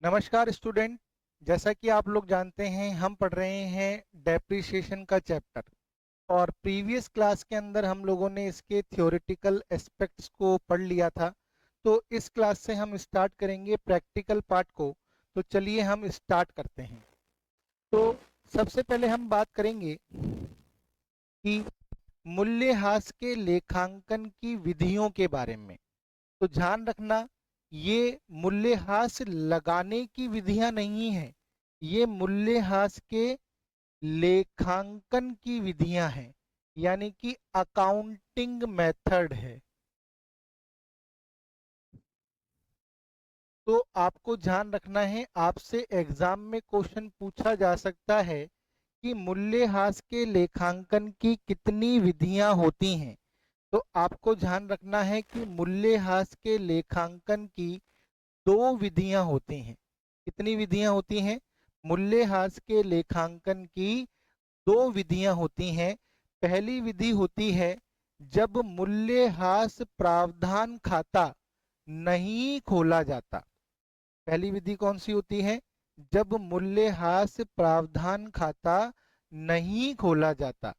नमस्कार स्टूडेंट। जैसा कि आप लोग जानते हैं हम पढ़ रहे हैं डेप्रिसिएशन का चैप्टर। और प्रीवियस क्लास के अंदर हम लोगों ने इसके थ्योरेटिकल एस्पेक्ट्स को पढ़ लिया था। तो इस क्लास से हम स्टार्ट करेंगे प्रैक्टिकल पार्ट को। तो चलिए हम स्टार्ट करते हैं। तो सबसे पहले हम बात करेंगे कि मूल्यह्रास के लेखांकन की विधियों के बारे में। तो ध्यान रखना, ये मूल्यह्रास लगाने की विधियां नहीं है, ये मूल्यह्रास के लेखांकन की विधियां हैं, यानी कि अकाउंटिंग मेथड है। तो आपको ध्यान रखना है, आपसे एग्जाम में क्वेश्चन पूछा जा सकता है कि मूल्यह्रास के लेखांकन की कितनी विधियां होती हैं। तो आपको ध्यान रखना है कि मूल्यह्रास के लेखांकन की दो विधियां होती हैं। कितनी विधियां होती हैं? मूल्यह्रास के लेखांकन की दो विधियां होती हैं। पहली विधि होती है जब मूल्यह्रास प्रावधान खाता नहीं खोला जाता। पहली विधि कौन सी होती है? जब मूल्यह्रास प्रावधान खाता नहीं खोला जाता।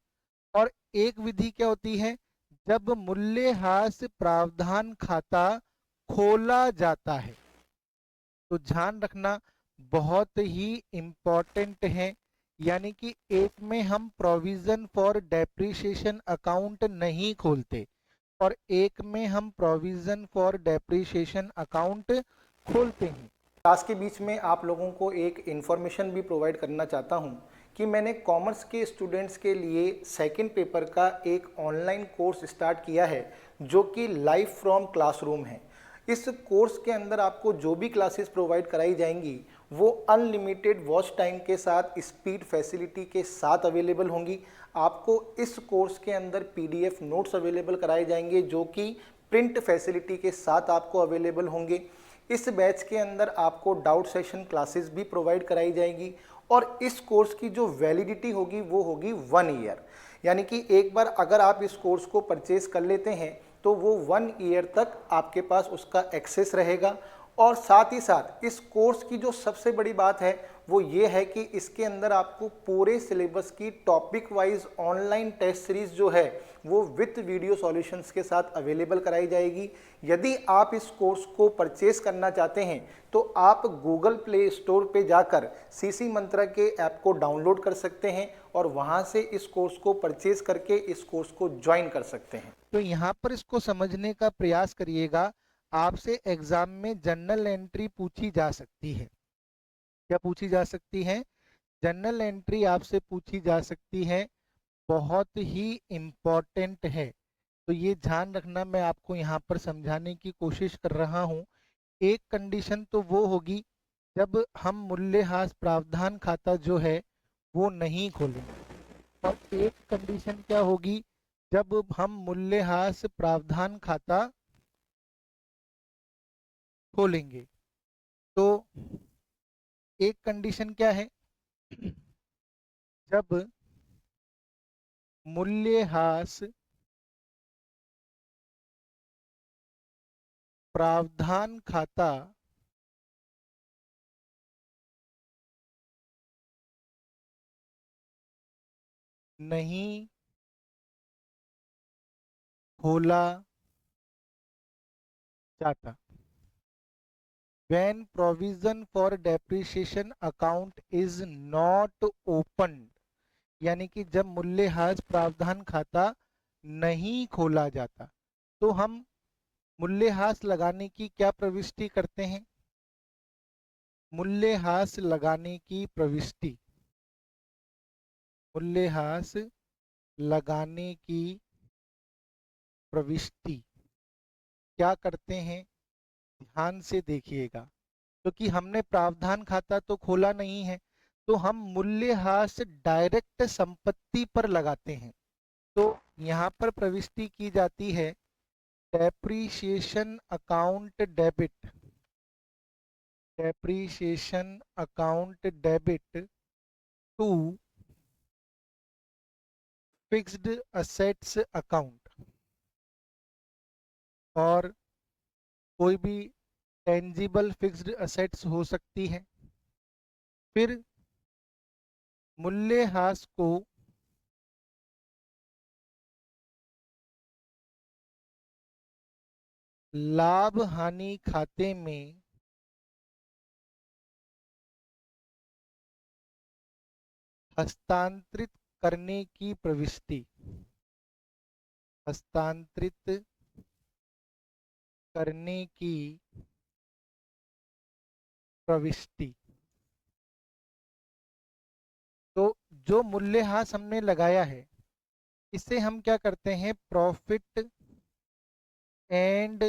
और एक विधि क्या होती है? जब मूल्यह्रास प्रावधान खाता खोला जाता है। तो ध्यान रखना, बहुत ही इम्पोर्टेंट है। यानी कि एक में हम प्रोविजन फॉर डेप्रिसिएशन अकाउंट नहीं खोलते और एक में हम प्रोविजन फॉर डेप्रिसिएशन अकाउंट खोलते हैं। क्लास के बीच में आप लोगों को एक इन्फॉर्मेशन भी प्रोवाइड करना चाहता हूं कि मैंने कॉमर्स के स्टूडेंट्स के लिए सेकंड पेपर का एक ऑनलाइन कोर्स स्टार्ट किया है जो कि लाइव फ्रॉम क्लासरूम है। इस कोर्स के अंदर आपको जो भी क्लासेस प्रोवाइड कराई जाएंगी वो अनलिमिटेड वॉच टाइम के साथ स्पीड फैसिलिटी के साथ अवेलेबल होंगी। आपको इस कोर्स के अंदर पीडीएफ नोट्स अवेलेबल कराए जाएंगे जो कि प्रिंट फैसिलिटी के साथ आपको अवेलेबल होंगे। इस बैच के अंदर आपको डाउट सेशन क्लासेस भी प्रोवाइड कराई जाएगी और इस कोर्स की जो वैलिडिटी होगी वो होगी 1 ईयर। यानी कि एक बार अगर आप इस कोर्स को परचेज कर लेते हैं तो वो 1 ईयर तक आपके पास उसका एक्सेस रहेगा। और साथ ही साथ इस कोर्स की जो सबसे बड़ी बात है वो ये है कि इसके अंदर आपको पूरे सिलेबस की topic wise online test series जो है वो विथ वीडियो सॉल्यूशंस के साथ अवेलेबल कराई जाएगी। यदि आप इस कोर्स को परचेस करना चाहते हैं तो आप गूगल प्ले स्टोर पे जाकर सीसी मंत्रा के ऐप को डाउनलोड कर सकते हैं और वहां से इस कोर्स को परचेस करके इस कोर्स को ज्वाइन कर सकते हैं। तो यहाँ पर इसको समझने का प्रयास करिएगा। आपसे एग्जाम में जर्नल एंट्री पूछी जा सकती है। क्या पूछी जा सकती है? जर्नल एंट्री आपसे पूछी जा सकती है। बहुत ही इम्पोर्टेंट है। तो ये ध्यान रखना, मैं आपको यहाँ पर समझाने की कोशिश कर रहा हूँ। एक कंडीशन तो वो होगी जब हम मूल्यह्रास प्रावधान खाता जो है वो नहीं खोलेंगे। और एक कंडीशन क्या होगी? जब हम मूल्यह्रास प्रावधान खाता खोलेंगे। तो एक कंडीशन क्या है? जब मूल्यह्रास प्रावधान खाता नहीं खोला जाता। When provision for depreciation account is not opened, यानी कि जब मूल्यह्रास प्रावधान खाता नहीं खोला जाता तो हम मूल्यह्रास लगाने की क्या प्रविष्टि करते हैं? मूल्यह्रास लगाने की प्रविष्टि, मूल्यह्रास लगाने की प्रविष्टि क्या करते हैं? ध्यान से देखिएगा, क्योंकि हमने प्रावधान खाता तो खोला नहीं है, तो हम मूल्यह्रास डायरेक्ट संपत्ति पर लगाते हैं। तो यहाँ पर प्रविष्टि की जाती है depreciation account debit, depreciation account debit to fixed assets account. और कोई भी टेंजिबल फिक्स्ड असेट्स हो सकती है। फिर मूल्यह्रास को लाभ हानि खाते में हस्तांतरित करने की प्रविष्टि, हस्तांतरित करने की प्रविष्टि। तो जो मूल्यह्रास हमने लगाया है इसे हम क्या करते हैं, प्रॉफिट एंड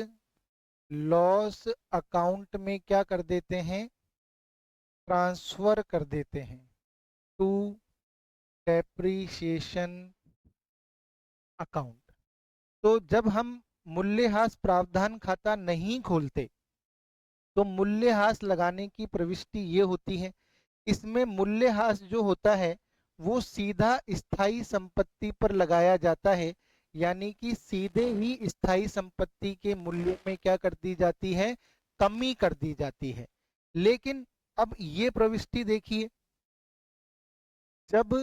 लॉस अकाउंट में क्या कर देते हैं, ट्रांसफर कर देते हैं टू डेप्रीशिएशन अकाउंट। तो जब हम मूल्यह्रास प्रावधान खाता नहीं खोलते तो मूल्यह्रास लगाने की प्रविष्टि ये होती है। इसमें मूल्यह्रास जो होता है वो सीधा स्थायी संपत्ति पर लगाया जाता है, यानी कि सीधे ही स्थायी संपत्ति के मूल्य में क्या कर दी जाती है, कमी कर दी जाती है। लेकिन अब ये प्रविष्टि देखिए, जब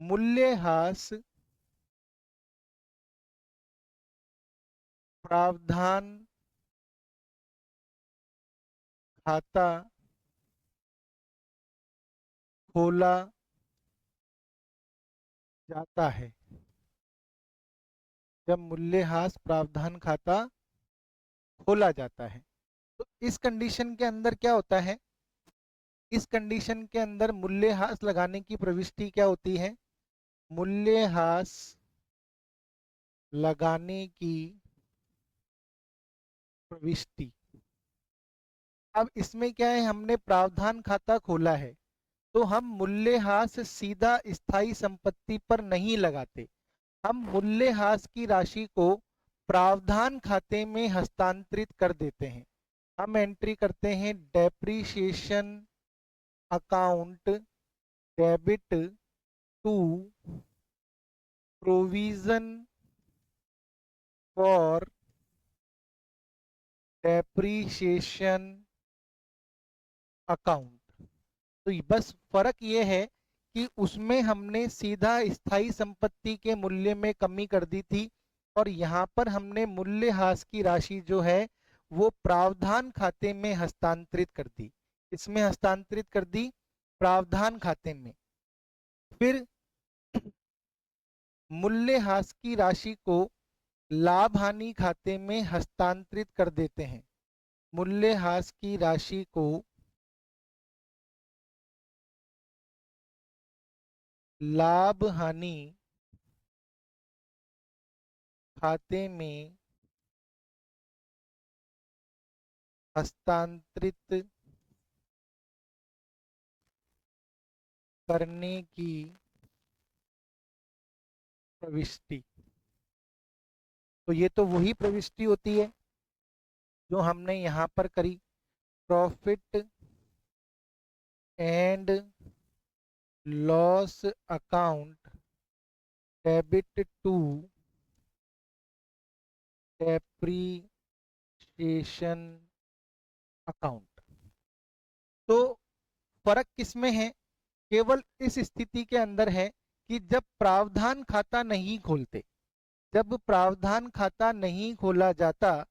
मूल्यह्रास प्रावधान खाता खोला जाता है, जब मूल्यह्रास प्रावधान खाता खोला जाता है तो इस कंडीशन के अंदर क्या होता है, इस कंडीशन के अंदर मूल्यह्रास लगाने की प्रविष्टि क्या होती है, मूल्यह्रास लगाने की प्रविष्टि। अब इसमें क्या है, हमने प्रावधान खाता खोला है तो हम मूल्यह्रास सीधा स्थायी संपत्ति पर नहीं लगाते, हम मूल्यह्रास की राशि को प्रावधान खाते में हस्तांतरित कर देते हैं। हम एंट्री करते हैं depreciation account debit to provision for depreciation account. तो बस फर्क ये है कि उसमें हमने सीधा स्थायी संपत्ति के मूल्य में कमी कर दी थी और यहाँ पर हमने मूल्यह्रास की राशि जो है वो प्रावधान खाते में हस्तांतरित कर दी। इसमें हस्तांतरित कर दी प्रावधान खाते में। फिर मूल्यह्रास की राशि को लाभ हानि खाते में हस्तांतरित कर देते हैं। मूल्यह्रास की राशि को लाभ हानि खाते में हस्तांतरित करने की प्रविष्टि। तो ये तो वही प्रविष्टि होती है जो हमने यहाँ पर करी, profit and loss account debit to depreciation account. तो फर्क किसमें है, केवल इस स्थिति के अंदर है कि जब प्रावधान खाता नहीं खोलते, जब प्रावधान खाता नहीं खोला जाता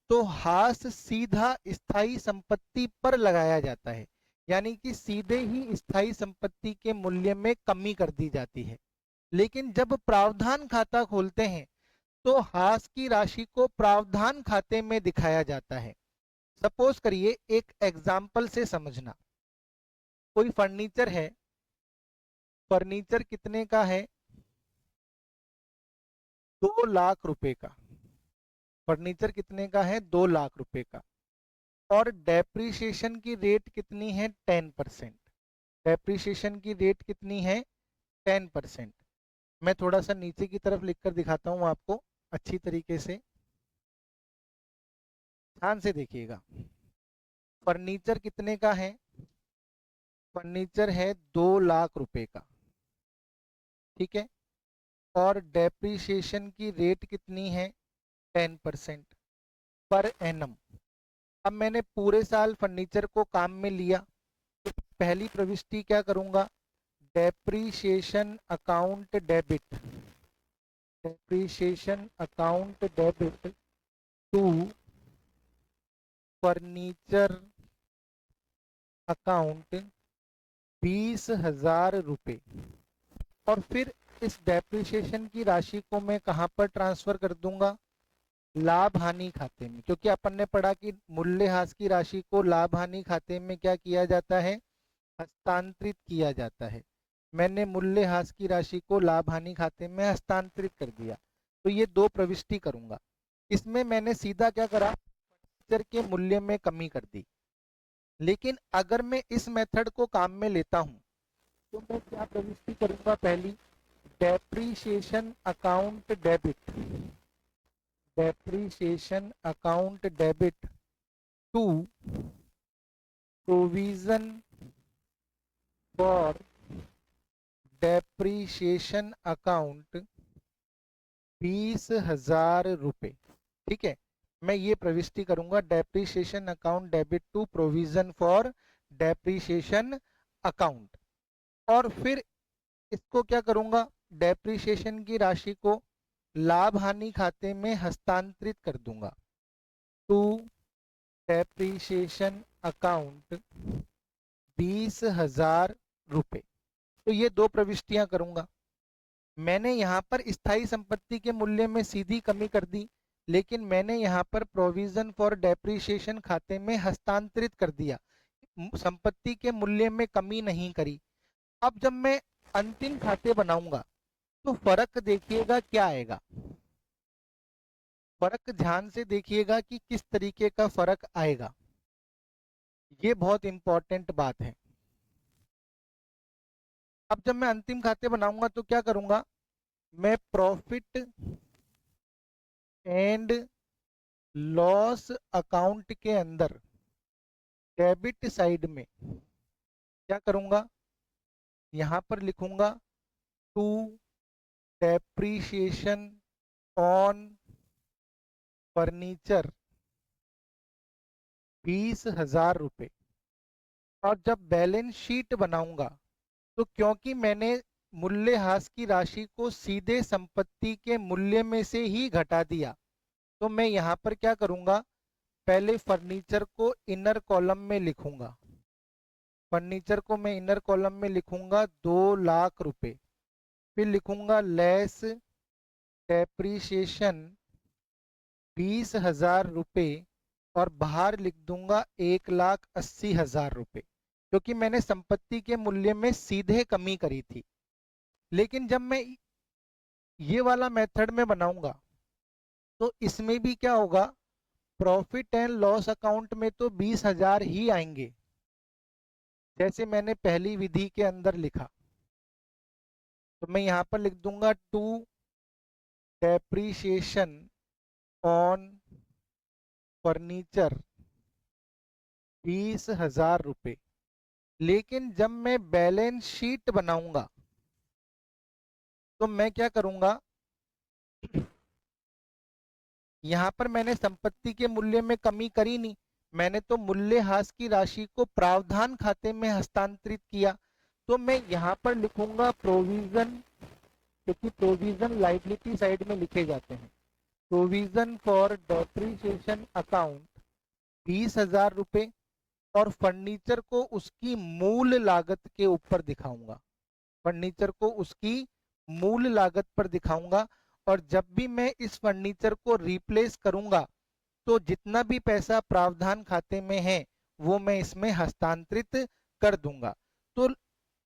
तो हास सीधा स्थायी संपत्ति पर लगाया जाता है, यानी कि सीधे ही स्थायी संपत्ति के मूल्य में कमी कर दी जाती है। लेकिन जब प्रावधान खाता खोलते हैं तो हास की राशि को प्रावधान खाते में दिखाया जाता है। सपोज करिए, एक एग्जाम्पल से समझना, कोई फर्नीचर है, फर्नीचर कितने का है, 2 लाख रुपए का। फर्नीचर कितने का है, 2 लाख रुपए का। और डेप्रीशिएशन की रेट कितनी है, 10%। डेप्रीशिएशन की रेट कितनी है, 10%। मैं थोड़ा सा नीचे की तरफ लिखकर दिखाता हूं आपको अच्छी तरीके से, ध्यान से देखिएगा। फर्नीचर कितने का है, फर्नीचर है 2 लाख रुपए का, ठीक है। और डेप्रीशिएशन की रेट कितनी है, 10% पर एनम। अब मैंने पूरे साल फर्नीचर को काम में लिया, तो पहली प्रविष्टि क्या करूंगा, depreciation account debit, depreciation account debit to furniture account 20,000 रुपये। और फिर इस डेप्रिसिएशन की राशि को मैं कहाँ पर ट्रांसफर कर दूंगा, लाभ हानि खाते में, क्योंकि अपन ने पढ़ा कि मूल्यह्रास की राशि को लाभ हानि खाते में क्या किया जाता है, हस्तांतरित किया जाता है। मैंने मूल्यह्रास की राशि को लाभ हानि खाते में हस्तांतरित कर दिया, तो ये दो प्रविष्टि करूंगा। इसमें मैंने सीधा क्या करा, फर्नीचर के मूल्य में कमी कर दी। लेकिन अगर मैं इस मेथड को काम में लेता हूं तो मैं क्या प्रविष्टि करूंगा, पहली depreciation account debit, depreciation account debit to provision for depreciation account 20,000 रुपये। ठीक है, मैं ये प्रविष्टि करूंगा, depreciation account debit to provision for depreciation account. और फिर इसको क्या करूंगा, डेप्रीशिएशन की राशि को लाभ हानि खाते में हस्तांतरित कर दूंगा, टू डेप्रीशिएशन अकाउंट 20,000 रुपये। तो ये दो प्रविष्टियां करूंगा। मैंने यहाँ पर स्थायी संपत्ति के मूल्य में सीधी कमी कर दी, लेकिन मैंने यहाँ पर प्रोविजन फॉर डेप्रीशिएशन खाते में हस्तांतरित कर दिया, संपत्ति के मूल्य में कमी नहीं करी। अब जब मैं अंतिम खाते बनाऊंगा तो फर्क देखिएगा क्या आएगा, फर्क ध्यान से देखिएगा कि किस तरीके का फर्क आएगा, ये बहुत इंपॉर्टेंट बात है। अब जब मैं अंतिम खाते बनाऊंगा तो क्या करूंगा, मैं प्रॉफिट एंड लॉस अकाउंट के अंदर डेबिट साइड में क्या करूंगा, यहां पर लिखूंगा टू डेप्रीशिएशन ऑन फर्नीचर 20,000 रुपये। और जब बैलेंस शीट बनाऊंगा तो क्योंकि मैंने मूल्यह्रास की राशि को सीधे संपत्ति के मूल्य में से ही घटा दिया, तो मैं यहाँ पर क्या करूंगा, पहले फर्नीचर को इनर कॉलम में लिखूंगा, फर्नीचर को मैं इनर कॉलम में लिखूंगा 2,00,000 रुपये, फिर लिखूंगा लेस डेप्रीशिएशन 20,000 रुपये, और बाहर लिख दूंगा 1,80,000 रुपये, क्योंकि मैंने संपत्ति के मूल्य में सीधे कमी करी थी। लेकिन जब मैं ये वाला मेथड में बनाऊंगा तो इसमें भी क्या होगा, प्रॉफिट एंड लॉस अकाउंट में तो 20,000 ही आएंगे, जैसे मैंने पहली विधि के अंदर लिखा। तो मैं यहाँ पर लिख दूंगा टू डेप्रीशिएशन ऑन फर्नीचर 20,000 रुपये। लेकिन जब मैं बैलेंस शीट बनाऊंगा तो मैं क्या करूंगा, यहां पर मैंने संपत्ति के मूल्य में कमी करी नहीं, मैंने तो मूल्यह्रास की राशि को प्रावधान खाते में हस्तांतरित किया। तो मैं यहां पर लिखूंगा प्रोविजन, क्योंकि प्रोविजन लायबिलिटी साइड में लिखे जाते हैं, प्रोविजन फॉर डेप्रीशिएशन अकाउंट 20,000 रुपये, और फर्नीचर को उसकी मूल लागत के ऊपर दिखाऊंगा, फर्नीचर को उसकी मूल लागत पर दिखाऊंगा। और जब भी मैं इस फर्नीचर को रिप्लेस करूंगा तो जितना भी पैसा प्रावधान खाते में है वो मैं इसमें हस्तांतरित कर दूंगा। तो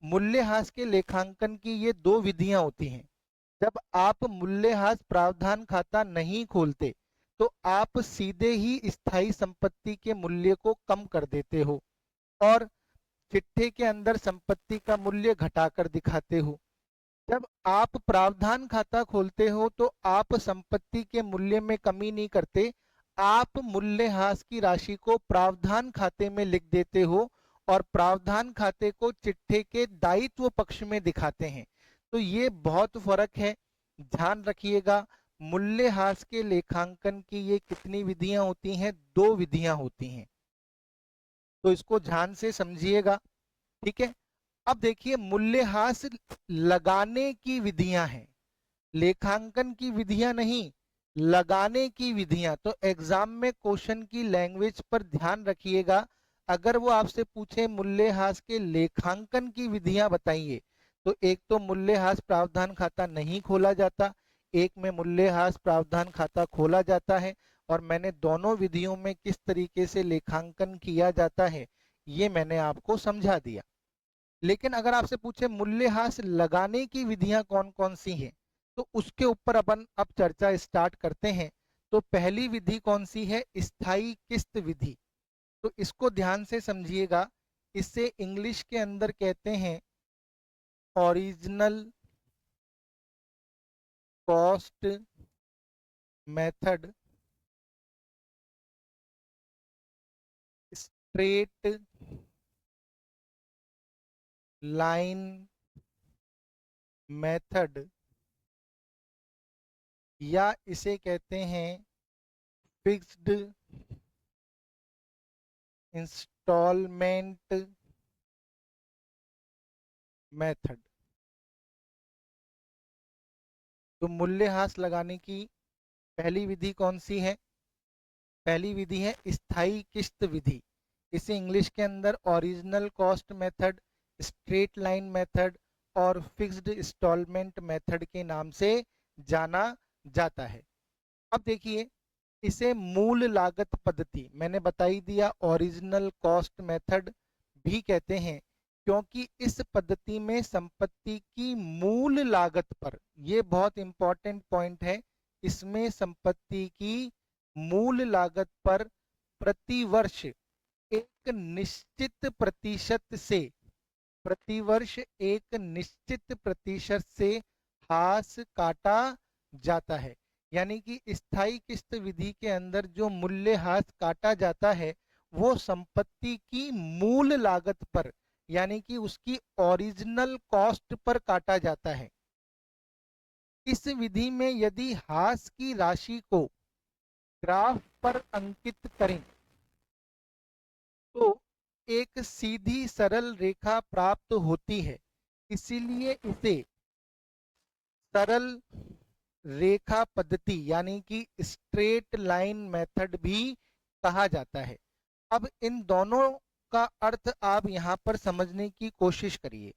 मूल्यह्रास के लेखांकन की ये दो विधियां होती हैं। जब आप मूल्यह्रास प्रावधान खाता नहीं खोलते तो आप सीधे ही स्थायी संपत्ति के मूल्य को कम कर देते हो और चिट्ठे के अंदर संपत्ति का मूल्य घटाकर दिखाते हो। जब आप प्रावधान खाता खोलते हो तो आप संपत्ति के मूल्य में कमी नहीं करते, आप मूल्यह्रास की राशि को प्रावधान खाते में लिख देते हो और प्रावधान खाते को चिट्ठे के दायित्व पक्ष में दिखाते हैं। तो ये बहुत फर्क है, ध्यान रखिएगा। मूल्यह्रास के लेखांकन की ये कितनी विधियां होती हैं? 2 विधियां होती हैं। तो इसको ध्यान से समझिएगा, ठीक है। अब देखिए, मूल्यह्रास लगाने की विधियां हैं, लेखांकन की विधियां नहीं, लगाने की विधियां। तो एग्जाम में क्वेश्चन की लैंग्वेज पर ध्यान रखिएगा। अगर वो आपसे पूछे मूल्यह्रास के लेखांकन की विधियां बताइए, तो एक तो मूल्यह्रास प्रावधान खाता नहीं खोला जाता, एक में मूल्यह्रास प्रावधान खाता खोला जाता है। और मैंने दोनों विधियों में किस तरीके से लेखांकन किया जाता है ये मैंने आपको समझा दिया। लेकिन अगर आपसे पूछे मूल्यह्रास लगाने की विधियां कौन कौन सी हैं, तो उसके ऊपर अपन अब चर्चा स्टार्ट करते हैं। तो पहली विधि कौन सी है? स्थायी किस्त विधि। तो इसको ध्यान से समझिएगा। इसे इंग्लिश के अंदर कहते हैं original cost method straight line method, या इसे कहते हैं फिक्स्ड इंस्टॉलमेंट मेथड। तो मूल्यह्रास लगाने की पहली विधि कौन सी है? पहली विधि है स्थायी किस्त विधि। इसे इंग्लिश के अंदर original cost method, straight line method और फिक्स्ड इंस्टॉलमेंट मेथड के नाम से जाना जाता है। अब देखिए, इसे मूल लागत पद्धति मैंने बता ही दिया, ओरिजिनल कॉस्ट मेथड भी कहते हैं, क्योंकि इस पद्धति में संपत्ति की मूल लागत पर, यह बहुत इंपॉर्टेंट पॉइंट है, इसमें संपत्ति की मूल लागत पर प्रतिवर्ष एक निश्चित प्रतिशत से, प्रतिवर्ष एक निश्चित प्रतिशत से हास काटा जाता है। यानी कि स्थायी किस्त विधि के अंदर जो मूल्यह्रास काटा जाता है वो संपत्ति की मूल लागत पर, यानी कि उसकी ओरिजिनल कॉस्ट पर काटा जाता है। इस विधि में यदि हास की राशि को ग्राफ पर अंकित करें तो एक सीधी सरल रेखा प्राप्त होती है, इसीलिए इसे सरल रेखा पद्धति यानी कि स्ट्रेट लाइन मेथड भी कहा जाता है। अब इन दोनों का अर्थ आप यहाँ पर समझने की कोशिश करिए।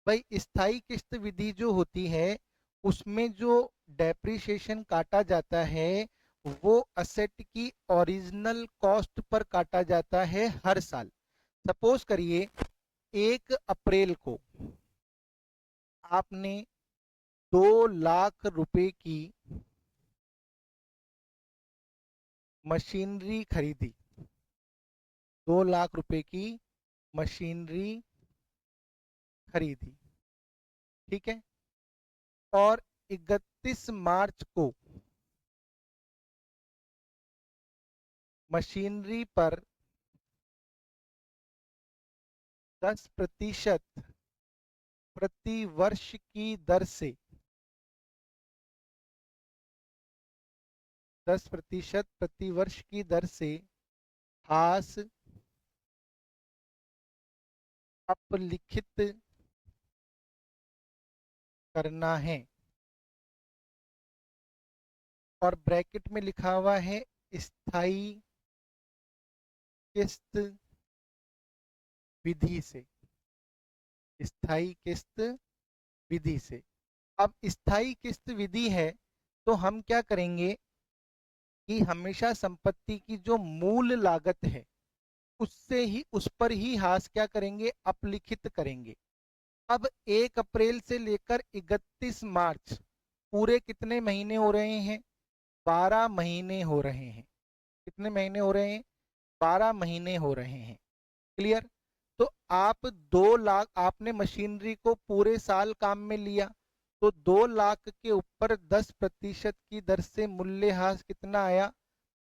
भाई, स्थायी किस्त विधि जो होती है उसमें जो डेप्रिसिएशन काटा जाता है वो असेट की ओरिजिनल कॉस्ट पर काटा जाता है हर साल। सपोज करिए 1 अप्रैल को आपने 2 लाख रुपए की मशीनरी खरीदी, 2 लाख रुपए की मशीनरी खरीदी, ठीक है। और 31 मार्च को मशीनरी पर 10% प्रति वर्ष की दर से, 10% प्रति वर्ष की दर से हास अपलिखित करना है। और ब्रैकेट में लिखा हुआ है स्थायी किस्त विधि से, स्थायी किस्त विधि से। अब स्थायी किस्त विधि है तो हम क्या करेंगे कि हमेशा संपत्ति की जो मूल लागत है उससे ही, उस पर ही हास क्या करेंगे, अपलिखित करेंगे। अब 1 अप्रैल से लेकर 31 मार्च पूरे कितने महीने हो रहे हैं? 12 महीने हो रहे हैं। कितने महीने हो रहे हैं? 12 महीने हो रहे हैं। क्लियर? तो आप 2 लाख, आपने मशीनरी को पूरे साल काम में लिया तो 2 लाख के ऊपर 10% की दर से मूल्यह्रास कितना आया?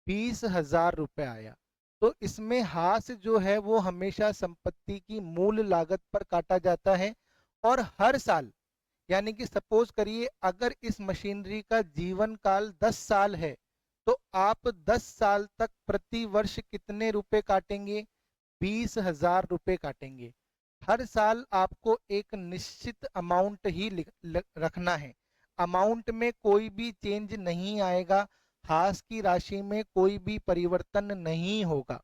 20,000 रुपये आया। तो इसमें हास जो है वो हमेशा संपत्ति की मूल लागत पर काटा जाता है। और हर साल यानी कि सपोज करिए अगर इस मशीनरी का जीवन काल 10 साल है, तो आप 10 साल तक प्रति वर्ष कितने रुपए काटेंगे? 20,000 रुपए काटेंगे। हर साल आपको एक निश्चित अमाउंट ही रखना है। अमाउंट में कोई भी चेंज नहीं आएगा, हाश की राशि में कोई भी परिवर्तन नहीं होगा।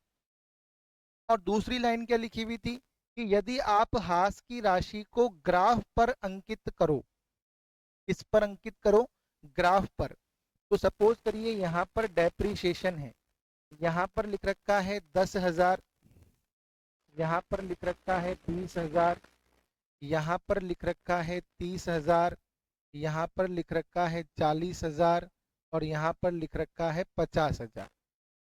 और दूसरी लाइन क्या लिखी हुई थी कि यदि आप हाश की राशि को ग्राफ पर अंकित करो, इस पर अंकित करो, ग्राफ पर। तो सपोज करिए यहाँ पर डेप्रीशिएशन है, यहाँ पर लिख रखा है 10,000, यहाँ पर लिख रखा है 20,000, यहाँ पर लिख रखा है 30,000, यहाँ पर लिख रखा है 40,000 और यहाँ पर लिख रखा है 50,000।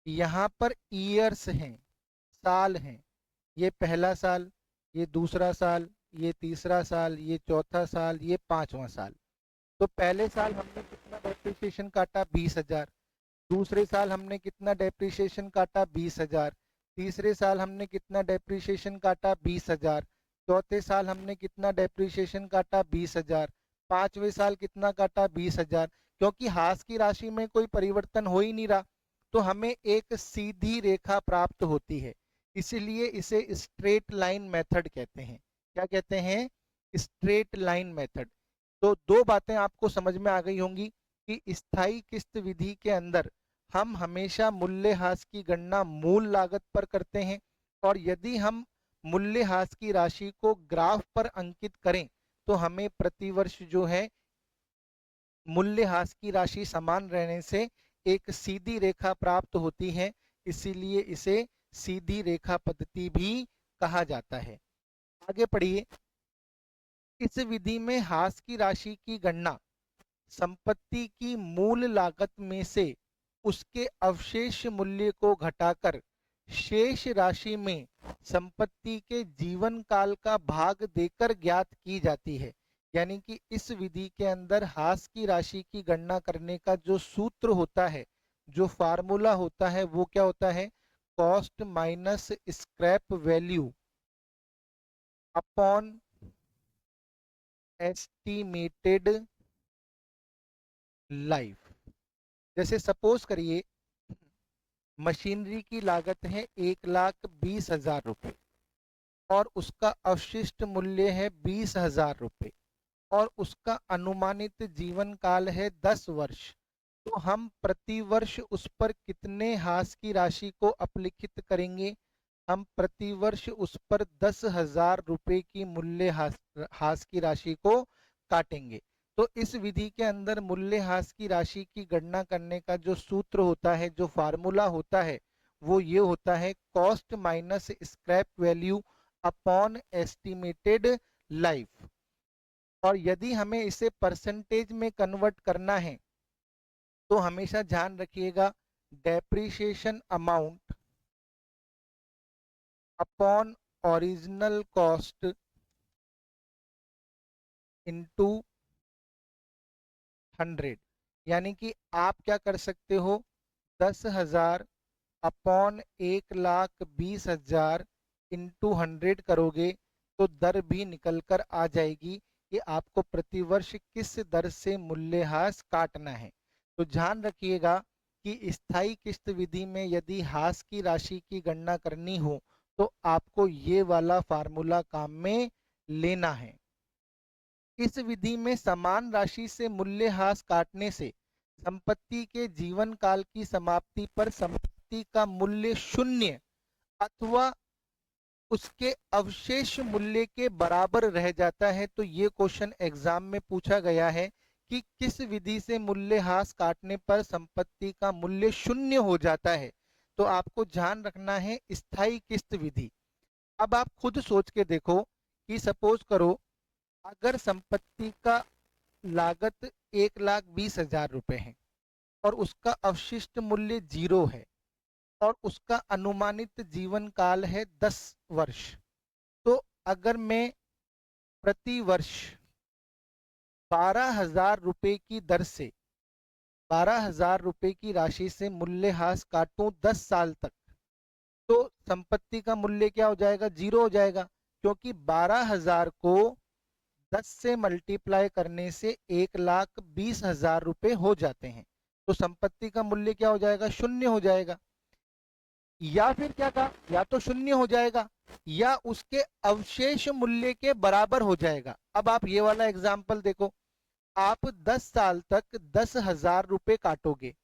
यहाँ पर ईयर्स हैं, साल हैं। ये पहला साल, ये दूसरा साल, ये तीसरा साल, ये चौथा साल, ये पांचवा साल। तो पहले साल हमने कितना डेप्रिसिएशन काटा? 20,000। दूसरे साल हमने कितना डेप्रिसिएशन काटा? 20,000। तीसरे साल हमने कितना डेप्रिसिएशन काटा? 20,000। चौथे साल हमने कितना डेप्रिसिएशन काटा? 20,000। पांचवें साल कितना काटा? 20,000। क्योंकि हाश की राशि में कोई परिवर्तन हो ही नहीं रहा, तो हमें एक सीधी रेखा प्राप्त होती है। इसलिए इसे स्ट्रेट लाइन मेथड कहते हैं। क्या कहते हैं? Straight line method. तो दो बातें आपको समझ में आ गई होंगी कि स्थायी किस्त विधि के अंदर हम हमेशा मूल्यह्रास की गणना मूल लागत पर करते हैं, और यदि हम मूल्यह्रास की राशि को ग्राफ पर अंकित करें तो हमें प्रतिवर्ष जो है मूल्यह्रास की राशि समान रहने से एक सीधी रेखा प्राप्त होती है। इसीलिए इसे सीधी रेखा पद्धति भी कहा जाता है। आगे पढ़िए। इस विधि में ह्रास की राशि की गणना संपत्ति की मूल लागत में से उसके अवशेष मूल्य को घटाकर शेष राशि में संपत्ति के जीवन काल का भाग देकर ज्ञात की जाती है। यानी कि इस विधि के अंदर ह्रास की राशि की गणना करने का जो सूत्र होता है, जो फार्मूला होता है, वो क्या होता है? Cost minus scrap value upon estimated life. जैसे सपोज करिए मशीनरी की लागत है 1,20,000 रुपये और उसका अवशिष्ट मूल्य है 20,000 रुपये और उसका अनुमानित जीवन काल है 10 वर्ष। तो हम प्रति वर्ष उस पर कितने ह्रास की राशि को अपलिखित करेंगे? हम प्रति वर्ष उस पर 10,000 रुपये की मूल्य ह्रास की राशि को काटेंगे। तो इस विधि के अंदर मूल्यह्रास की राशि की गणना करने का जो सूत्र होता है, जो फार्मूला होता है, वो ये होता है cost minus scrap value upon estimated life. और यदि हमें इसे परसेंटेज में कन्वर्ट करना है तो हमेशा ध्यान रखिएगा depreciation amount upon original cost into 100। यानी कि आप क्या कर सकते हो? 10,000 अपॉन 1,20,000 इंटू 100 करोगे तो दर भी निकल कर आ जाएगी कि आपको प्रतिवर्ष किस दर से मूल्यह्रास काटना है। तो ध्यान रखिएगा कि स्थायी किस्त विधि में यदि ह्रास की राशि की गणना करनी हो तो आपको ये वाला फार्मूला काम में लेना है। इस विधि में समान राशि से मूल्यह्रास काटने से संपत्ति के जीवन काल की समाप्ति पर संपत्ति का मूल्य शून्य अथवा उसके अवशेष मूल्य के बराबर रह जाता है। तो ये क्वेश्चन एग्जाम में पूछा गया है कि किस विधि से मूल्यह्रास काटने पर संपत्ति का मूल्य शून्य हो जाता है। तो आपको ध्यान रखना है स्थायी किस्त विधि। अब आप खुद सोच के देखो कि सपोज करो अगर संपत्ति का लागत 1,20,000 रुपए है और उसका अवशिष्ट मूल्य 0 है और उसका अनुमानित जीवन काल है 10 वर्ष। तो अगर मैं प्रति वर्ष 12,000 रुपए की दर से 12,000 रुपए की राशि से मूल्यह्रास काटूं 10 साल तक, तो संपत्ति का मूल्य क्या हो जाएगा? 0 हो जाएगा, क्योंकि 12,000 को 10 से मल्टीप्लाई करने से 1,20,000 रुपए हो जाते हैं। तो संपत्ति का मूल्य क्या हो जाएगा? शून्य हो जाएगा। या फिर क्या कहा, या तो शून्य हो जाएगा या उसके अवशेष मूल्य के बराबर हो जाएगा। अब आप ये वाला एग्जाम्पल देखो, आप 10 साल तक 10,000 रुपए काटोगे,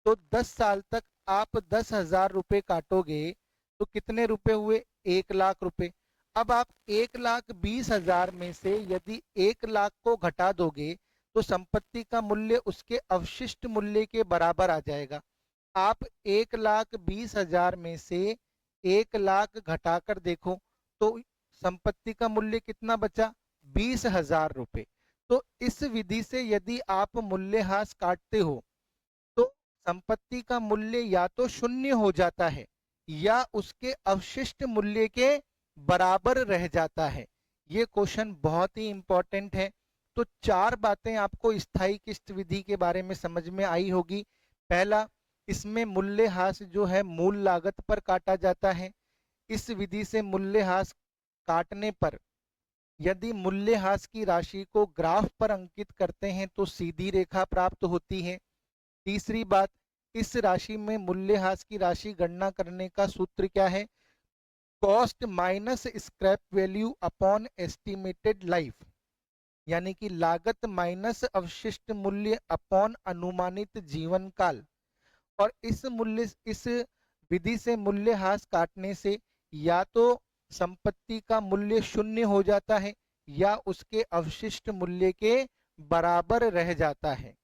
तो 10 साल तक आप 10,000 रुपए काटोगे तो कितने रुपए हुए? 1,00,000 रुपए। अब आप 1,20,000 में से यदि 1,00,000 को घटा दोगे तो संपत्ति का मूल्य उसके अवशिष्ट मूल्य के बराबर आ जाएगा। आप 1,20,000 में से 1,00,000 घटाकर देखो तो संपत्ति का मूल्य कितना बचा? 20,000 रुपए। तो इस विधि से यदि आप मूल्यह्रास काटते हो तो संपत्ति का मूल्य या तो शून्य हो जाता है या उसके अवशिष्ट मूल्य के बराबर रह जाता है। ये क्वेश्चन बहुत ही इंपॉर्टेंट है। तो चार बातें आपको स्थायी किस्त विधि के बारे में समझ में आई होगी। पहला, इसमें मूल्यह्रास जो है मूल लागत पर काटा जाता है। इस विधि से मूल्यह्रास काटने पर यदि मूल्यह्रास की राशि को ग्राफ पर अंकित करते हैं तो सीधी रेखा प्राप्त होती है। तीसरी बात, इस राशि में मूल्यह्रास की राशि गणना करने का सूत्र क्या है? Cost minus scrap value upon estimated life, यानी कि लागत माइनस अवशिष्ट मूल्य अपॉन अनुमानित जीवन काल। और इस विधि से मूल्यह्रास काटने से या तो संपत्ति का मूल्य शून्य हो जाता है या उसके अवशिष्ट मूल्य के बराबर रह जाता है।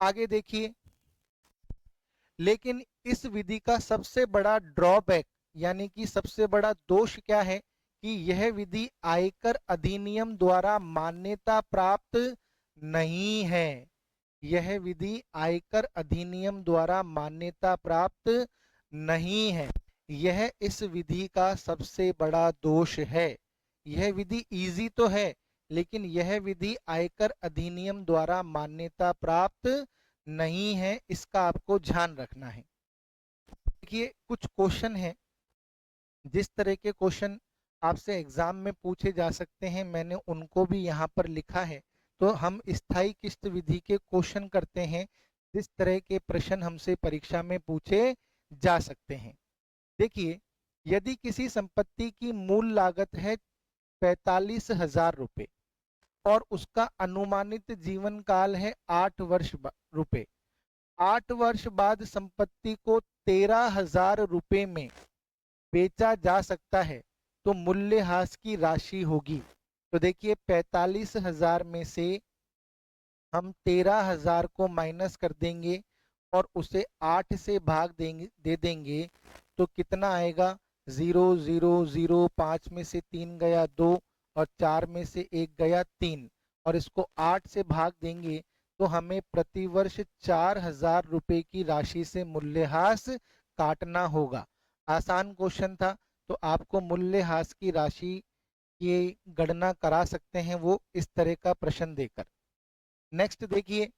आगे देखिए, लेकिन इस विधि का सबसे बड़ा ड्रॉबैक यानी कि सबसे बड़ा दोष क्या है कि यह विधि आयकर अधिनियम द्वारा मान्यता प्राप्त नहीं है। यह विधि आयकर अधिनियम द्वारा मान्यता प्राप्त नहीं है। यह इस विधि का सबसे बड़ा दोष है। यह विधि इजी तो है लेकिन यह विधि आयकर अधिनियम द्वारा मान्यता प्राप्त नहीं है, इसका आपको ध्यान रखना है। देखिए, कुछ क्वेश्चन है, जिस तरह के क्वेश्चन आपसे एग्जाम में पूछे जा सकते हैं मैंने उनको भी यहाँ पर लिखा है। तो हम स्थायी किस्त विधि के क्वेश्चन करते हैं जिस तरह के प्रश्न हमसे परीक्षा में पूछे जा सकते हैं। देखिए, यदि किसी संपत्ति की मूल लागत है 45,000 रुपए और उसका अनुमानित जीवन काल है 8 वर्ष रुपए, 8 वर्ष बाद संपत्ति को 13,000 रुपए में बेचा जा सकता है तो मूल्यह्रास की राशि होगी। तो देखिए, 45,000 में से हम 13,000 को माइनस कर देंगे और उसे 8 से भाग दे देंगे तो कितना आएगा? 0,0,0,5 में से 3 गया 2 और 4 में से 1 गया 3 और इसको 8 से भाग देंगे तो हमें प्रतिवर्ष 4,000 रुपए की राशि से मूल्यह्रास काटना होगा। आसान क्वेश्चन था, तो आपको मूल्यह्रास की राशि की गणना करा सकते हैं वो इस तरह का प्रश्न देकर। नेक्स्ट देखिए,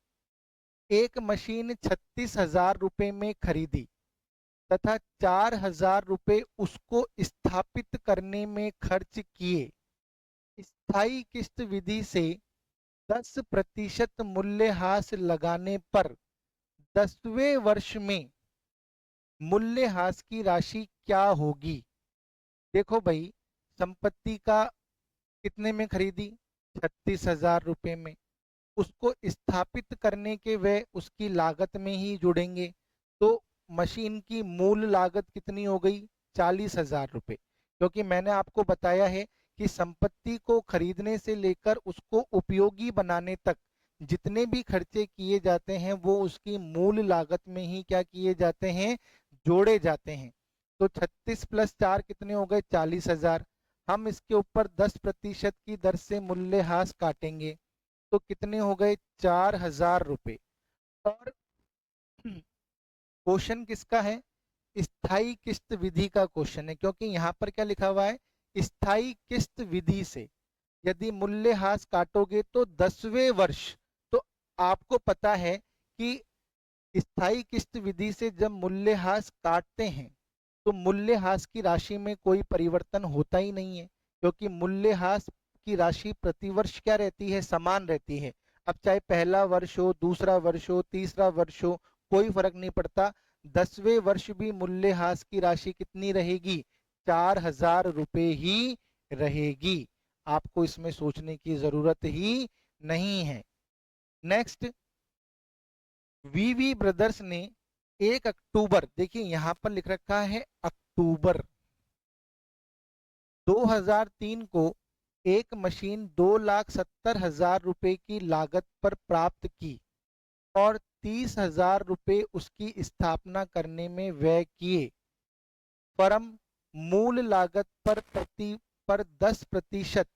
एक मशीन 36,000 रुपए में खरीदी तथा 4,000 रुपए उसको स्थापित करने में खर्च किए। स्थायी किस्त विधि से 10% मूल्यह्रास लगाने पर 10वें वर्ष में मूल्यह्रास की राशि क्या होगी? देखो भाई, संपत्ति का कितने में खरीदी? 36,000 रुपए में। उसको स्थापित करने के वे उसकी लागत में ही जुड़ेंगे तो मशीन की मूल लागत कितनी हो गई? 40,000 रुपए। क्योंकि मैंने आपको बताया है कि संपत्ति को खरीदने से लेकर उसको उपयोगी बनाने तक जितने भी खर्चे किए जाते हैं वो उसकी मूल लागत में ही क्या किए जाते हैं? जोड़े जाते हैं। तो 36 प्लस 4 कितने हो गए? 40,000। हम इसके ऊपर 10% की दर से मूल्यह्रास काटेंगे तो कितने हो गए? 4,000 रुपए। और क्वेश्चन किसका है? स्थायी किस्त विधि का क्वेश्चन है, क्योंकि यहाँ पर क्या लिखा हुआ है? स्थायी किस्त विधि से यदि मूल्यह्रास काटोगे तो 10वें वर्ष। तो आपको पता है कि स्थायी किस्त विधि से जब मूल्यह्रास काटते हैं तो मूल्यह्रास की राशि में कोई परिवर्तन होता ही नहीं है, क्योंकि मूल्यह्रास की राशि प्रतिवर्ष क्या रहती है, समान रहती है। अब चाहे पहला वर्ष हो, दूसरा वर्ष हो, तीसरा वर्ष हो, कोई फर्क नहीं पड़ता। 10वें वर्ष भी मूल्यह्रास की राशि कितनी रहेगी, 4000 रुपए ही रहेगी। आपको इसमें सोचने की जरूरत ही नहीं है। नेक्स्ट, वीवी ब्रदर्स ने 1 अक्टूबर, देखिए यहां पर लिख रखा है अक्टूबर 2003 को एक मशीन 2,70,000 रुपए की लागत पर प्राप्त की और 30,000 रुपए उसकी स्थापना करने में व्यय किए। फर्म मूल लागत पर 10%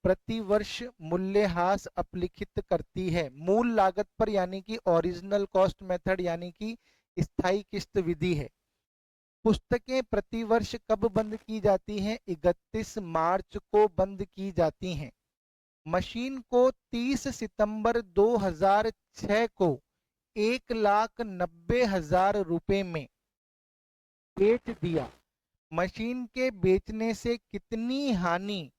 प्रतिवर्ष मूल्यह्रास अपलिखित करती है। मूल लागत पर यानी कि ओरिजिनल कॉस्ट मेथड यानी कि स्थायी किस्त विधि है। पुस्तकें प्रतिवर्ष कब बंद की जाती हैं, 31 मार्च को बंद की जाती हैं। मशीन को 30 सितंबर 2006 को 1,90,000 रुपए में बेच दिया। मशीन के बेचने से कितनी हानि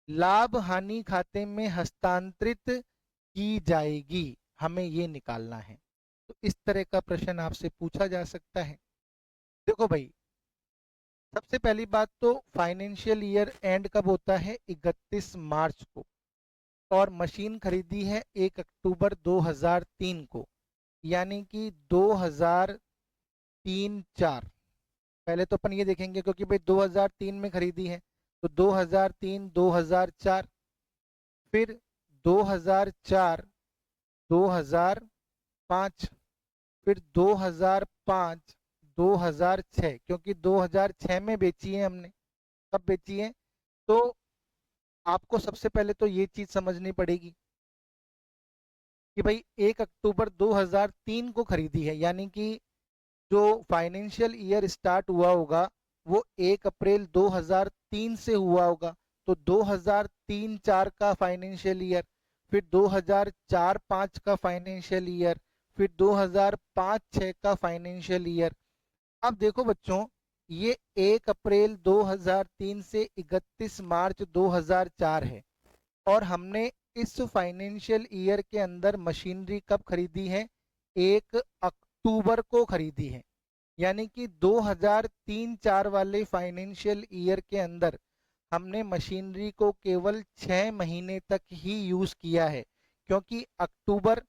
लाभ हानि खाते में हस्तांतरित की जाएगी, हमें ये निकालना है। तो इस तरह का प्रश्न आपसे पूछा जा सकता है। देखो भाई, सबसे पहली बात तो फाइनेंशियल ईयर एंड कब होता है, 31 मार्च को, और मशीन खरीदी है 1 अक्टूबर 2003 को, यानी कि 2003-4। पहले तो अपन ये देखेंगे क्योंकि भाई 2003 में खरीदी है, तो 2003 2004, फिर 2004 2005, फिर 2005 2006, क्योंकि 2006 में बेची है हमने। कब बेची है, तो आपको सबसे पहले तो ये चीज समझनी पड़ेगी कि भाई 1 अक्टूबर 2003 को खरीदी है, यानी कि जो फाइनेंशियल ईयर स्टार्ट हुआ होगा वो 1 अप्रैल 2003 से हुआ होगा। तो 2003-4 का फाइनेंशियल ईयर, फिर 2004-5 का फाइनेंशियल ईयर, फिर 2005-6 का फाइनेंशियल ईयर। अब देखो बच्चों, ये 1 अप्रैल 2003 से 31 मार्च 2004 है, और हमने इस फाइनेंशियल ईयर के अंदर मशीनरी कब खरीदी है, 1 अक्टूबर को खरीदी है। यानी कि 2003-4 वाले फाइनेंशियल ईयर के अंदर हमने मशीनरी को केवल 6 महीने तक ही यूज किया है, क्योंकि अक्टूबर,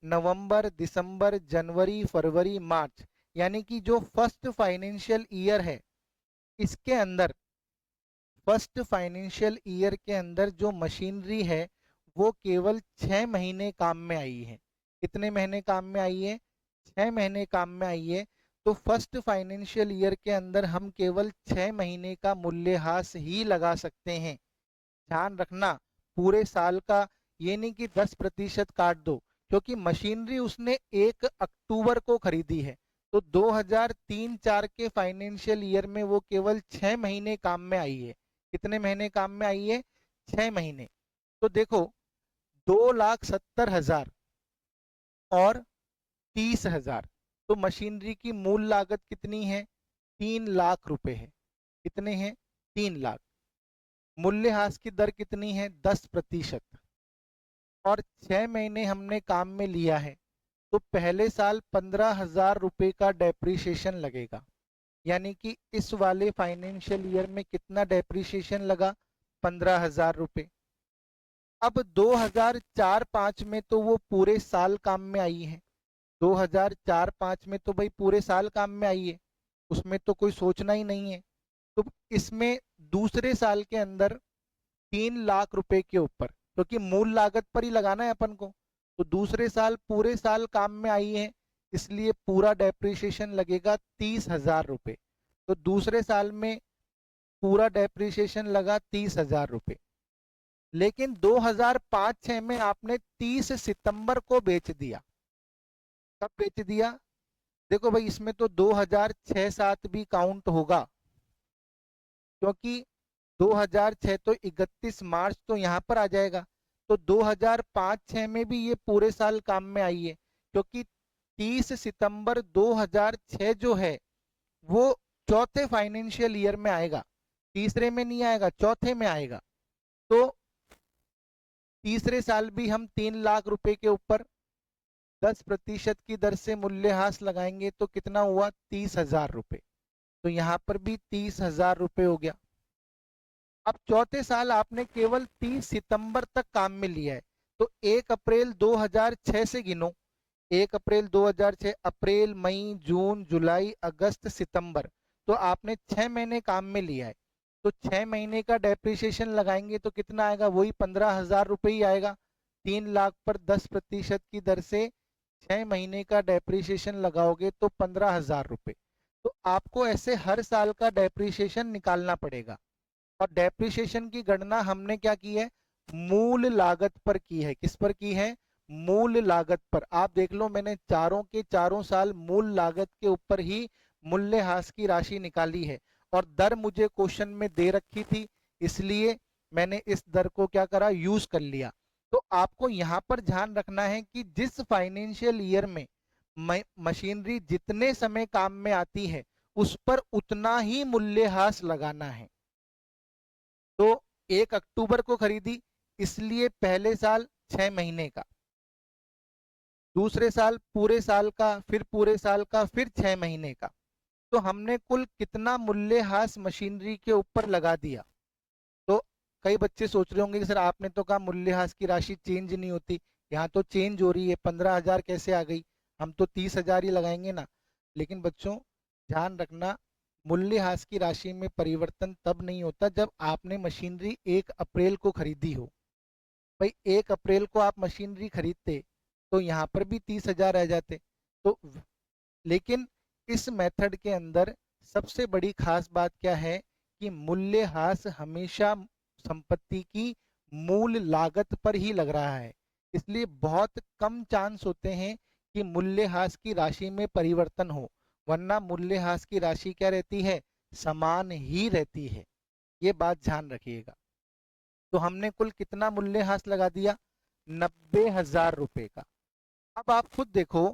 नवंबर, दिसंबर, जनवरी, फरवरी, मार्च, यानी कि जो फर्स्ट फाइनेंशियल ईयर है, इसके अंदर फर्स्ट फाइनेंशियल ईयर के अंदर जो मशीनरी है वो केवल 6 महीने काम में आई है। कितने महीने काम में आई है, 6 महीने काम में आई है। तो फर्स्ट फाइनेंशियल ईयर के अंदर हम केवल 6 महीने का मूल्यह्रास ही लगा सकते हैं। ध्यान रखना, पूरे साल का ये नहीं कि 10% काट दो, क्योंकि मशीनरी उसने 1 अक्टूबर को खरीदी है। तो 2003-4 के फाइनेंशियल ईयर में वो केवल 6 महीने काम में आई है। कितने महीने काम में आई है, 6 महीने। तो देखो, 2,70,000 और 30,000, तो मशीनरी की मूल लागत कितनी है, 3,00,000 रुपए है। कितने हैं, 3,00,000। मूल्यह्रास की दर कितनी है, 10%, और 6 महीने हमने काम में लिया है। तो पहले साल 15,000 रुपए का डेप्रीशिएशन लगेगा। यानी कि इस वाले फाइनेंशियल ईयर में कितना डेप्रीशिएशन लगा, 15,000 रुपए। अब 2004-5 में तो वो पूरे साल काम में आई है। 2004-5 में तो भाई पूरे साल काम में आई है, उसमें तो कोई सोचना ही नहीं है। तो इसमें दूसरे साल के अंदर 3,00,000 रुपए के ऊपर, क्योंकि मूल लागत पर ही लगाना है अपन को, तो दूसरे साल पूरे साल काम में आई है, इसलिए पूरा डेप्रीशिएशन लगेगा 30,000 रुपए। तो दूसरे साल में पूरा डेप्रीशिएशन लगा 30,000 रुपए। लेकिन 2005-6 में आपने 30 सितंबर को बेच दिया। कब बेच दिया, देखो भाई इसमें तो 2006-7 भी काउंट होगा, क्योंकि 2006 तो 31 मार्च तो यहाँ पर आ जाएगा। तो 2005-6 में भी ये पूरे साल काम में आई है, क्योंकि 30 सितंबर 2006 जो है वो चौथे फाइनेंशियल ईयर में आएगा, तीसरे में नहीं आएगा, चौथे में आएगा। तो तीसरे साल भी हम 3 लाख रुपए के ऊपर 10% की दर से मूल्यह्रास लगाएंगे तो कितना हुआ? 30,000 रुपए। तो यहाँ पर भी 30,000 रुपए हो गया। अब चौथे साल आपने केवल 30 सितंबर तक काम में लिया है, तो 1 अप्रैल 2006 से गिनो। 1 अप्रैल 2006, अप्रैल, मई, जून, जुलाई, अगस्त, सितंबर, तो आपने 6 महीने काम में लिया है। तो 6 महीने का डेप्रिसिएशन लगाएंगे तो कितना आएगा? वही 15,000 रुपये ही आएगा। 3 लाख पर 10% की दर से 6 महीने का डेप्रिसिएशन लगाओगे तो 15,000 रुपये। तो आपको ऐसे हर साल का डेप्रिसिएशन निकालना पड़ेगा। और डेप्रिसिएशन की गणना हमने क्या की है? मूल लागत पर की है। किस पर की है? मूल लागत पर। आप देख लो, मैंने चारों के चारों साल मूल लागत के ऊपर ही मूल्यह्रास की राशि निकाली है, और दर मुझे क्वेश्चन में दे रखी थी, इसलिए मैंने इस दर को क्या करा? यूज कर लिया। तो आपको यहाँ पर ध्यान रखना है कि जिस फाइनेंशियल ईयर में मशीनरी जितने समय काम में आती है उस पर उतना ही मूल्यह्रास लगाना है। तो 1 अक्टूबर को खरीदी, इसलिए पहले साल 6 महीने का, दूसरे साल पूरे साल का, फिर पूरे साल का, फिर 6 महीने का। तो हमने कुल कितना मूल्यह्रास मशीनरी के ऊपर लगा दिया? तो कई बच्चे सोच रहे होंगे कि सर आपने तो कहा मूल्यह्रास की राशि चेंज नहीं होती, यहाँ तो चेंज हो रही है, 15,000 कैसे आ गई? हम तो 30,000 ही लगाएंगे ना। लेकिन बच्चों ध्यान रखना, मूल्यह्रास की राशि में परिवर्तन तब नहीं होता जब आपने मशीनरी 1 अप्रैल को खरीदी हो। भाई 1 अप्रैल को आप मशीनरी खरीदते तो यहाँ पर भी 30,000 रह जाते। तो लेकिन इस मेथड के अंदर सबसे बड़ी खास बात क्या है कि मूल्यह्रास हमेशा संपत्ति की मूल लागत पर ही लग रहा है, इसलिए बहुत कम चांस होते हैं कि मूल्यह्रास की राशि में परिवर्तन हो, वरना मूल्यह्रास की राशि क्या रहती है? समान ही रहती है। ये बात ध्यान रखिएगा। तो हमने कुल कितना मूल्यह्रास लगा दिया? 90,000 रुपए का। अब आप खुद देखो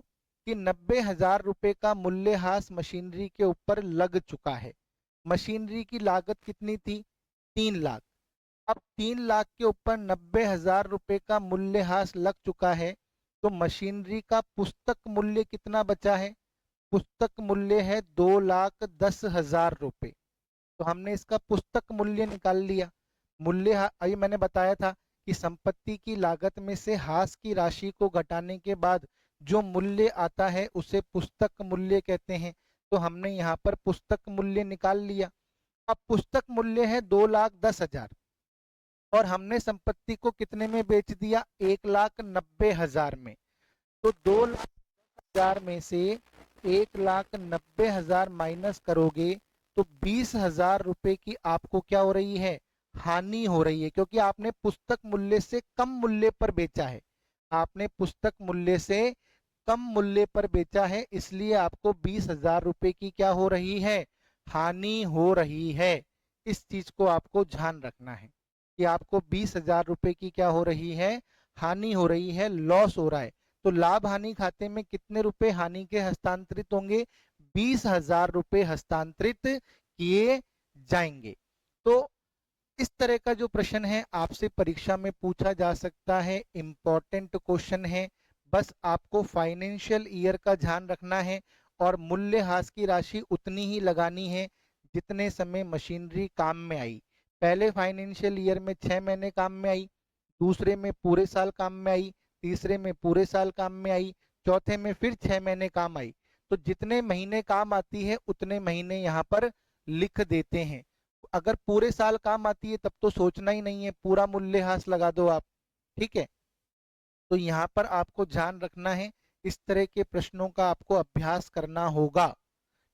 कि 90,000 रुपए का मूल्यह्रास मशीनरी के ऊपर लग चुका है। मशीनरी की लागत कितनी थी? 3 लाख। अब 3 लाख के ऊपर 90,000 रुपए का मूल्यह्रास लग चुका है, तो मशीनरी का पुस्तक मूल्य कितना बचा है? पुस्तक मूल्य है 2,10,000 रुपए। तो हमने इसका पुस्तक मूल्य निकाल लिया। मूल्य अभी मैंने बताया था कि संपत्ति की लागत में से हास की राशि को घटाने के बाद जो मूल्य आता है उसे पुस्तक मूल्य कहते हैं। तो हमने यहाँ पर पुस्तक मूल्य निकाल लिया। अब पुस्तक मूल्य है 2,10,000, और हमने संपत्ति को कितने में बेच दिया? 1,90,000 में। तो 2,10,000 में से 1,90,000 माइनस करोगे तो 20,000 रुपए की आपको क्या हो रही है? हानि हो रही है, क्योंकि आपने पुस्तक मूल्य से कम मूल्य पर बेचा है। आपने पुस्तक मूल्य से कम मूल्य पर बेचा है, इसलिए आपको 20,000 रुपए की क्या हो रही है? हानि हो रही है। इस चीज को आपको ध्यान रखना है कि आपको 20,000 रुपए की क्या हो रही है? हानि हो रही है, लॉस हो रहा है। तो लाभ हानि खाते में कितने रुपए हानि के हस्तांतरित होंगे? 20,000 रुपए हस्तांतरित किए जाएंगे। तो इस तरह का जो प्रश्न है आपसे परीक्षा में पूछा जा सकता है, इंपॉर्टेंट क्वेश्चन है। बस आपको फाइनेंशियल ईयर का ध्यान रखना है और मूल्यह्रास की राशि उतनी ही लगानी है जितने समय मशीनरी काम में आई। पहले फाइनेंशियल ईयर में 6 महीने काम में आई, दूसरे में पूरे साल काम में आई, तीसरे में पूरे साल काम में आई, चौथे में फिर 6 महीने काम आई। तो जितने महीने काम आती है उतने महीने यहाँ पर लिख देते हैं। अगर पूरे साल काम आती है तब तो सोचना ही नहीं है, पूरा मूल्यह्रास लगा दो आप। ठीक है, तो यहाँ पर आपको ध्यान रखना है, इस तरह के प्रश्नों का आपको अभ्यास करना होगा।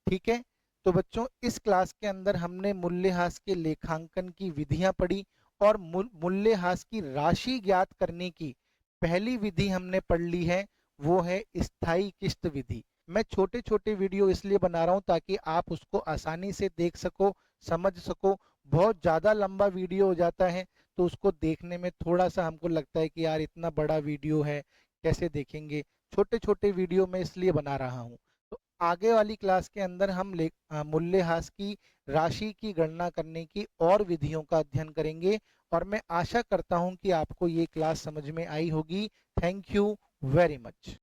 ठीक है, तो बच्चों इस क्लास के अंदर हमने मूल्यह्रास के लेखांकन की विधियां पढ़ी, और मूल्यह्रास की राशि ज्ञात करने की पहली विधि हमने पढ़ ली है, वो है स्थायी किस्त विधि। मैं छोटे छोटे वीडियो इसलिए बना रहा हूं ताकि आप उसको आसानी से देख सको, समझ सको। बहुत ज़्यादा लंबा वीडियो हो जाता है तो उसको देखने में थोड़ा सा हमको लगता है कि यार इतना बड़ा वीडियो है कैसे देखेंगे। छोटे छोटे वीडियो मैं इसलिए बना रहा हूँ। तो आगे वाली क्लास के अंदर हम मूल्यह्रास की राशि की गणना करने की और विधियों का अध्ययन करेंगे और मैं आशा करता हूं कि आपको ये क्लास समझ में आई होगी। Thank you very much.